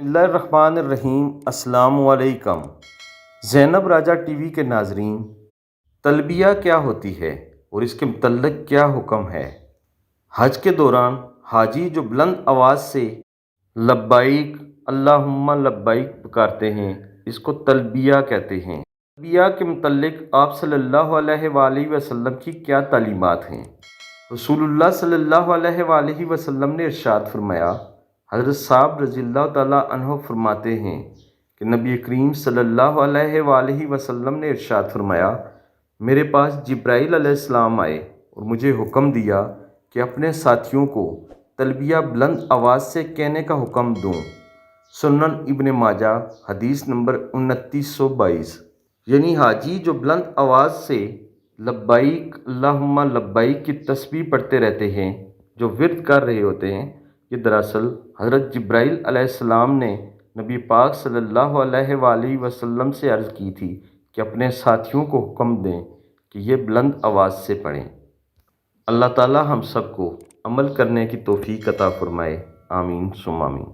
बिस्मिल्लाहिर्रहमानिर्रहीम। अस्सलाम वालेकुम। ज़ैनब राजा टीवी के नाजरीन, तलबिया क्या होती है और इसके मुतल्लिक़ क्या हुक्म है? हज के दौरान हाजी जो बुलंद आवाज़ से लब्बाइक अल्लाहुम्मा लब्बाइक पुकारते हैं, इसको तलबिया कहते हैं। तलबिया के मुतल्लिक़ आप सल्लल्लाहु अलैहि वसल्लम की क्या तालीमात हैं? रसूलुल्लाह सल्लल्लाहु अलैहि वसल्लम ने इरशाद फरमाया, हज़रत साहब रज़ियल्लाहु ताला अन्हु फरमाते हैं कि नबी करीम सल्लल्लाहु अलैहि वसल्लम ने इरशाद फरमाया, मेरे पास जिब्राईल अलैहिस्सलाम आए और मुझे हुक्म दिया कि अपने साथियों को तलबिया बुलंद आवाज़ से कहने का हुक्म दूँ। सुनन इब्न माजा हदीस नंबर 2922। यानी हाजी जो बुलंद आवाज़ से लब्बाइक अल्लाहुम्मा लब्बाइक की तस्बीह पढ़ते रहते हैं, जो विर्द कर रहे होते हैं, ये दरअसल हज़रत जिब्राईल अलैहिस्सलाम ने नबी पाक सल्लल्लाहु अलैहि वसल्लम से अर्ज़ की थी कि अपने साथियों को हुक्म दें कि ये बुलंद आवाज़ से पढ़ें। अल्लाह ताला हम सबको अमल करने की तौफ़ीक़ अता फ़रमाए। आमीन सुम्मा आमीन।